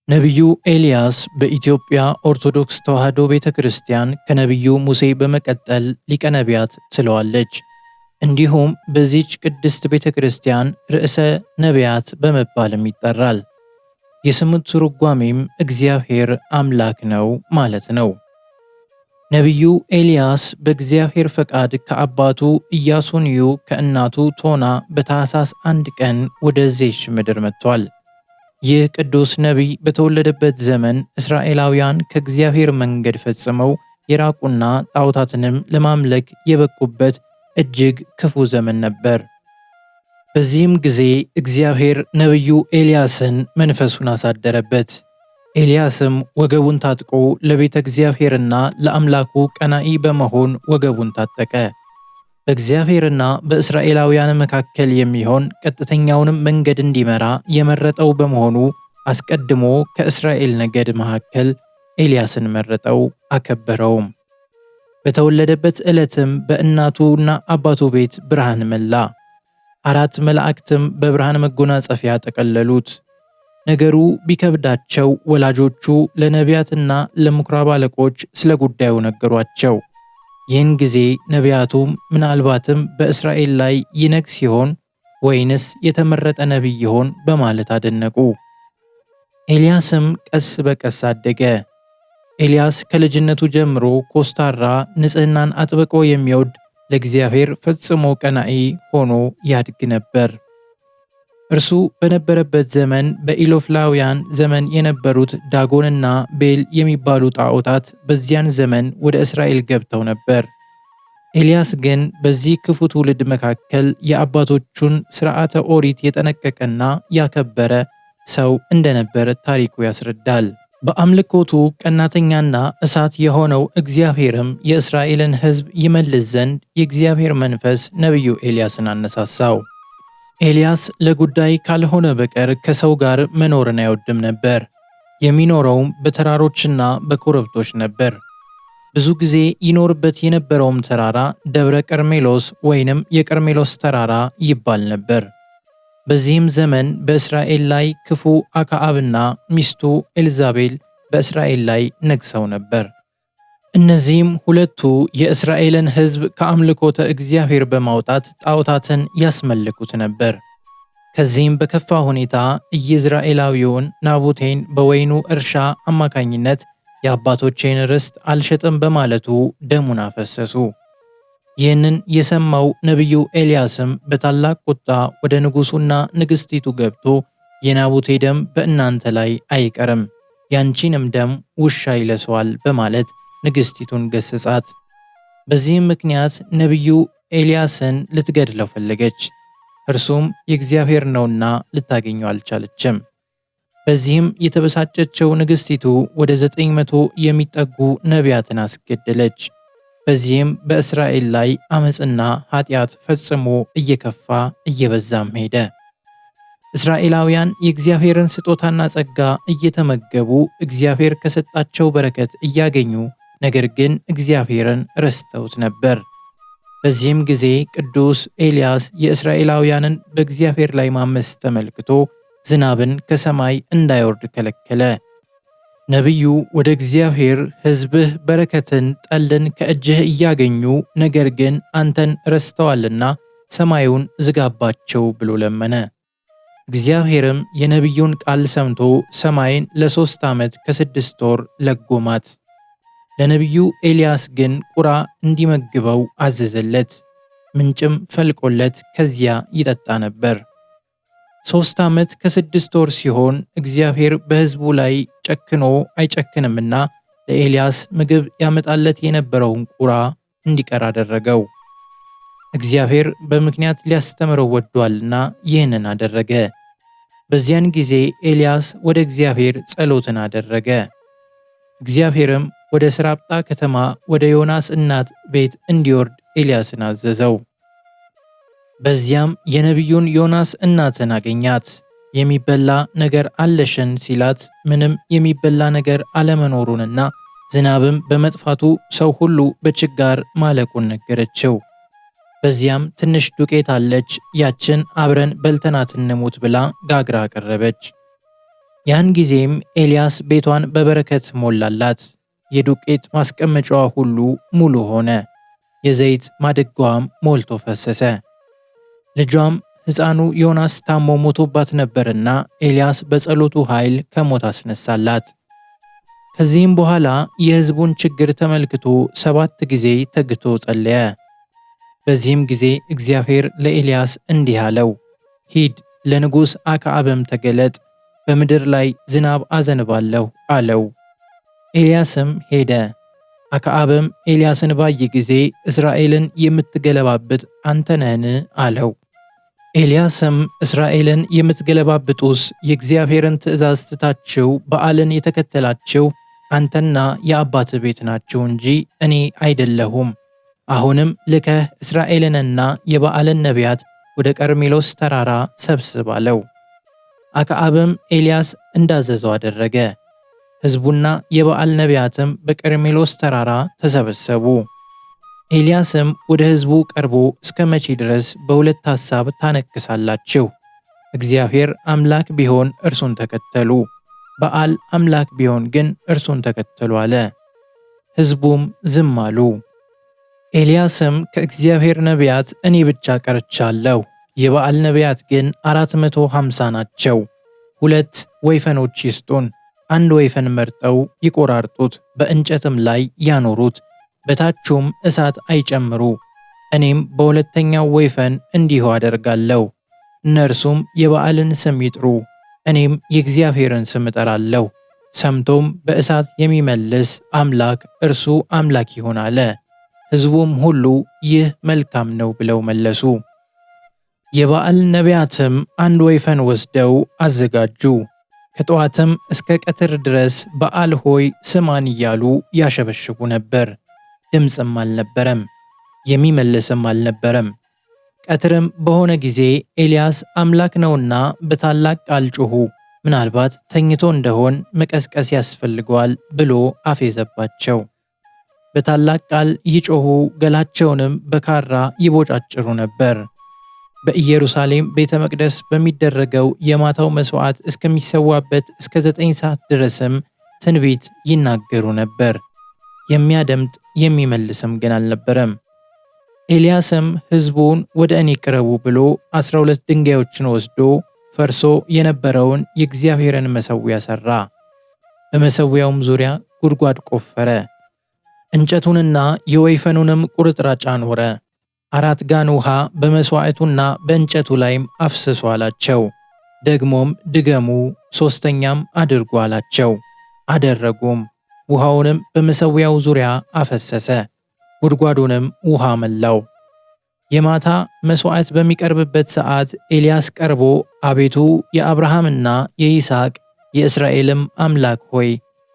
ነቢዩ ኤልያስ በኢትዮጵያ ኦርቶዶክስ ተዋሕዶ ቤተክርስቲያን ከነቢዩ ሙሴ በመቀጠል ሊቀ ነቢያት ትለዋለች። እንዲሁም በዚች ቅድስት ቤተክርስቲያን ርዕሰ ነቢያት በመባልም ይጠራል። የስሙ ትርጓሜም እግዚአብሔር አምላክ ነው ማለት ነው። ነቢዩ ኤልያስ በእግዚአብሔር ፈቃድ ከአባቱ ኢያሱንዩ ከእናቱ ቶና በታኅሳስ 1 ቀን ወደዚች ምድር መጥቷል። ይህ ቅዱስ ነቢይ በተወለደበት ዘመን እስራኤላውያን ከእግዚአብሔር መንገድ ፈጽመው የራቁና ጣዖታትንም ለማምለክ የበቁበት እጅግ ክፉ ዘመን ነበር። በዚህም ጊዜ እግዚአብሔር ነቢዩ ኤልያስን መንፈሱን አሳደረበት። ኤልያስም ወገቡን ታጥቆ ለቤተ እግዚአብሔርና ለአምላኩ ቀናኢ በመሆን ወገቡን ታጠቀ። በእግዚአብሔርና በእስራኤላውያን መካከል የሚሆን ቀጥተኛውንም መንገድ እንዲመራ የመረጠው በመሆኑ አስቀድሞ ከእስራኤል ነገድ መካከል ኤልያስን መረጠው፣ አከበረውም። በተወለደበት ዕለትም በእናቱና አባቱ ቤት ብርሃን መላ። 4 መላእክትም በብርሃን መጎናጸፊያ ጠቀለሉት። ነገሩ ቢከብዳቸው ወላጆቹ ለነቢያትና ለምኵራብ አለቆች ስለ ጉዳዩ ነገሯቸው። ይህን ጊዜ ነቢያቱም ምናልባትም በእስራኤል ላይ ይነግስ ይሆን ወይንስ የተመረጠ ነቢይ ይሆን በማለት አደነቁ። ኤልያስም ቀስ በቀስ አደገ። ኤልያስ ከልጅነቱ ጀምሮ ኮስታራ፣ ንጽሕናን አጥብቆ የሚወድ ለእግዚአብሔር ፈጽሞ ቀናኢ ሆኖ ያድግ ነበር። እርሱ በነበረበት ዘመን በኢሎፍላውያን ዘመን የነበሩት ዳጎንና ቤል የሚባሉ ጣዖታት በዚያን ዘመን ወደ እስራኤል ገብተው ነበር። ኤልያስ ግን በዚህ ክፉ ትውልድ መካከል የአባቶቹን ሥርዓተ ኦሪት የጠነቀቀና ያከበረ ሰው እንደነበር ታሪኩ ያስረዳል። በአምልኮቱ ቀናተኛና እሳት የሆነው እግዚአብሔርም የእስራኤልን ሕዝብ ይመልስ ዘንድ የእግዚአብሔር መንፈስ ነቢዩ ኤልያስን አነሳሳው። ኤልያስ ለጉዳይ ካልሆነ በቀር ከሰው ጋር መኖርን አይወድም ነበር። የሚኖረውም በተራሮችና በኮረብቶች ነበር። ብዙ ጊዜ ይኖርበት የነበረውም ተራራ ደብረ ቀርሜሎስ ወይንም የቀርሜሎስ ተራራ ይባል ነበር። በዚህም ዘመን በእስራኤል ላይ ክፉ አክዓብና ሚስቱ ኤልዛቤል በእስራኤል ላይ ነግሰው ነበር። እነዚህም ሁለቱ የእስራኤልን ሕዝብ ከአምልኮተ እግዚአብሔር በማውጣት ጣዖታትን ያስመልኩት ነበር። ከዚህም በከፋ ሁኔታ ኢይዝራኤላዊውን ናቡቴን በወይኑ እርሻ አማካኝነት የአባቶቼን ርስት አልሸጥም በማለቱ ደሙን አፈሰሱ። ይህንን የሰማው ነቢዩ ኤልያስም በታላቅ ቁጣ ወደ ንጉሡና ንግሥቲቱ ገብቶ የናቡቴ ደም በእናንተ ላይ አይቀርም፣ ያንቺንም ደም ውሻ ይለሰዋል በማለት ንግሥቲቱን ገሰጻት። በዚህም ምክንያት ነቢዩ ኤልያስን ልትገድለው ፈለገች። እርሱም የእግዚአብሔር ነውና ልታገኘው አልቻለችም። በዚህም የተበሳጨችው ንግሥቲቱ ወደ 900 የሚጠጉ ነቢያትን አስገደለች። በዚህም በእስራኤል ላይ ዓመፅና ኃጢአት ፈጽሞ እየከፋ እየበዛም ሄደ። እስራኤላውያን የእግዚአብሔርን ስጦታና ጸጋ እየተመገቡ እግዚአብሔር ከሰጣቸው በረከት እያገኙ ነገር ግን እግዚአብሔርን ረስተውት ነበር። በዚህም ጊዜ ቅዱስ ኤልያስ የእስራኤላውያንን በእግዚአብሔር ላይ ማመፅ ተመልክቶ ዝናብን ከሰማይ እንዳይወርድ ከለከለ። ነቢዩ ወደ እግዚአብሔር ሕዝብህ በረከትን ጠልን ከእጅህ እያገኙ ነገር ግን አንተን ረስተዋልና ሰማዩን ዝጋባቸው ብሎ ለመነ። እግዚአብሔርም የነቢዩን ቃል ሰምቶ ሰማይን ለ3 ዓመት ከ6 ወር ለጎማት። ለነቢዩ ኤልያስ ግን ቁራ እንዲመግበው አዘዘለት። ምንጭም ፈልቆለት ከዚያ ይጠጣ ነበር። 3 ዓመት ከ6 ወር ሲሆን እግዚአብሔር በሕዝቡ ላይ ጨክኖ አይጨክንምና ለኤልያስ ምግብ ያመጣለት የነበረውን ቁራ እንዲቀር አደረገው። እግዚአብሔር በምክንያት ሊያስተምረው ወዷልና ይህንን አደረገ። በዚያን ጊዜ ኤልያስ ወደ እግዚአብሔር ጸሎትን አደረገ። እግዚአብሔርም ወደ ስራጵታ ከተማ ወደ ዮናስ እናት ቤት እንዲወርድ ኤልያስን አዘዘው። በዚያም የነቢዩን ዮናስ እናትን አገኛት። የሚበላ ነገር አለሽን ሲላት ምንም የሚበላ ነገር አለመኖሩንና ዝናብም በመጥፋቱ ሰው ሁሉ በችጋር ማለቁን ነገረችው። በዚያም ትንሽ ዱቄት አለች፣ ያችን አብረን በልተናት እንሙት ብላ ጋግራ አቀረበች። ያን ጊዜም ኤልያስ ቤቷን በበረከት ሞላላት። የዱቄት ማስቀመጫዋ ሁሉ ሙሉ ሆነ፣ የዘይት ማድጋዋም ሞልቶ ፈሰሰ። ልጇም ሕፃኑ ዮናስ ታሞ ሞቶባት ነበርና ኤልያስ በጸሎቱ ኃይል ከሞት አስነሳላት። ከዚህም በኋላ የሕዝቡን ችግር ተመልክቶ 7 ጊዜ ተግቶ ጸለየ። በዚህም ጊዜ እግዚአብሔር ለኤልያስ እንዲህ አለው፣ ሂድ ለንጉሥ አክዓብም ተገለጥ፣ በምድር ላይ ዝናብ አዘንባለሁ አለው። ኤልያስም ሄደ። አክዓብም ኤልያስን ባየ ጊዜ እስራኤልን የምትገለባብጥ አንተ ነህን? አለው። ኤልያስም እስራኤልን የምትገለባብጡስ የእግዚአብሔርን ትእዛዝ ትታችሁ በዓልን የተከተላችሁ አንተና የአባት ቤት ናችሁ እንጂ እኔ አይደለሁም። አሁንም ልከህ እስራኤልንና የበዓልን ነቢያት ወደ ቀርሜሎስ ተራራ ሰብስብ አለው። አክዓብም ኤልያስ እንዳዘዘው አደረገ። ሕዝቡና የበዓል ነቢያትም በቀርሜሎስ ተራራ ተሰበሰቡ። ኤልያስም ወደ ሕዝቡ ቀርቦ እስከ መቼ ድረስ በሁለት ሐሳብ ታነክሳላችሁ? እግዚአብሔር አምላክ ቢሆን እርሱን ተከተሉ፣ በዓል አምላክ ቢሆን ግን እርሱን ተከተሉ አለ። ሕዝቡም ዝም አሉ። ኤልያስም ከእግዚአብሔር ነቢያት እኔ ብቻ ቀርቻለሁ፣ የበዓል ነቢያት ግን 450 ናቸው። 2 ወይፈኖች ይስጡን፣ 1 ወይፈን መርጠው ይቆራርጡት፣ በእንጨትም ላይ ያኖሩት፣ በታቹም እሳት አይጨምሩ። እኔም በሁለተኛው ወይፈን እንዲሁ አደርጋለሁ። እነርሱም የበዓልን ስም ይጥሩ፣ እኔም የእግዚአብሔርን ስም እጠራለሁ። ሰምቶም በእሳት የሚመልስ አምላክ እርሱ አምላክ ይሆን አለ። ሕዝቡም ሁሉ ይህ መልካም ነው ብለው መለሱ። የበዓል ነቢያትም 1 ወይፈን ወስደው አዘጋጁ። ከጠዋትም እስከ ቀትር ድረስ በዓል ሆይ ስማን እያሉ ያሸበሽቡ ነበር። ድምፅም አልነበረም፣ የሚመልስም አልነበረም። ቀትርም በሆነ ጊዜ ኤልያስ አምላክ ነውና በታላቅ ቃል ጮኹ፣ ምናልባት ተኝቶ እንደሆን መቀስቀስ ያስፈልገዋል ብሎ አፌዘባቸው። በታላቅ ቃል ይጮኹ፣ ገላቸውንም በካራ ይቦጫጭሩ ነበር። በኢየሩሳሌም ቤተ መቅደስ በሚደረገው የማታው መሥዋዕት እስከሚሰዋበት እስከ 9 ሰዓት ድረስም ትንቢት ይናገሩ ነበር። የሚያደምጥ የሚመልስም ግን አልነበረም። ኤልያስም ሕዝቡን ወደ እኔ ቅረቡ ብሎ 12 ድንጋዮችን ወስዶ ፈርሶ የነበረውን የእግዚአብሔርን መሠዊያ ሠራ። በመሠዊያውም ዙሪያ ጉድጓድ ቆፈረ። እንጨቱንና የወይፈኑንም ቁርጥራጭ አኖረ። 4 ጋን ውሃ በመሥዋዕቱና በእንጨቱ ላይም አፍስሱ አላቸው። ደግሞም ድገሙ፣ 3ኛም አድርጉ አላቸው። አደረጉም። ውሃውንም በመሠዊያው ዙሪያ አፈሰሰ፣ ጉድጓዱንም ውሃ መላው። የማታ መሥዋዕት በሚቀርብበት ሰዓት ኤልያስ ቀርቦ አቤቱ የአብርሃምና የይስሐቅ የእስራኤልም አምላክ ሆይ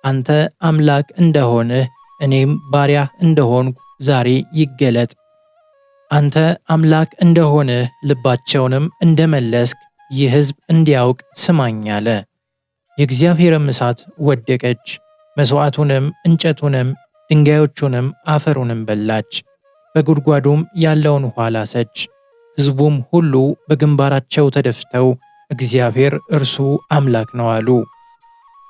አንተ አምላክ እንደሆንህ እኔም ባሪያህ እንደሆንኩ ዛሬ ይገለጥ። አንተ አምላክ እንደሆንህ ልባቸውንም እንደመለስክ ይህ ሕዝብ እንዲያውቅ ስማኝ አለ። የእግዚአብሔርም እሳት ወደቀች፣ መሥዋዕቱንም እንጨቱንም ድንጋዮቹንም አፈሩንም በላች፣ በጉድጓዱም ያለውን ውኃ ላሰች። ሕዝቡም ሁሉ በግንባራቸው ተደፍተው እግዚአብሔር እርሱ አምላክ ነው አሉ።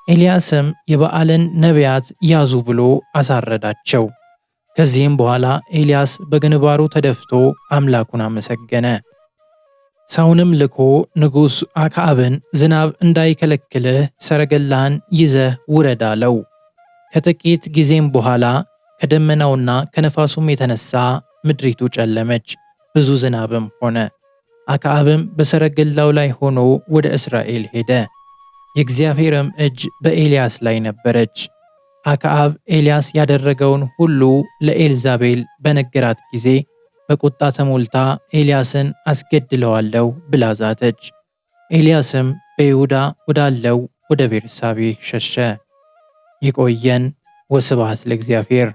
ኤልያስም የበዓልን ነቢያት ያዙ ብሎ አሳረዳቸው። ከዚህም በኋላ ኤልያስ በግንባሩ ተደፍቶ አምላኩን አመሰገነ። ሰውንም ልኮ ንጉሥ አክዓብን ዝናብ እንዳይከለክልህ ሰረገላህን ይዘህ ውረድ አለው። ከጥቂት ጊዜም በኋላ ከደመናውና ከነፋሱም የተነሳ ምድሪቱ ጨለመች፣ ብዙ ዝናብም ሆነ። አክዓብም በሰረገላው ላይ ሆኖ ወደ እስራኤል ሄደ። የእግዚአብሔርም እጅ በኤልያስ ላይ ነበረች። አክዓብ ኤልያስ ያደረገውን ሁሉ ለኤልዛቤል በነገራት ጊዜ በቁጣ ተሞልታ ኤልያስን አስገድለዋለሁ ብላ ዛተች። ኤልያስም በይሁዳ ወዳለው ወደ ቤርሳቤህ ሸሸ። ይቆየን። ወስብሐት ለእግዚአብሔር።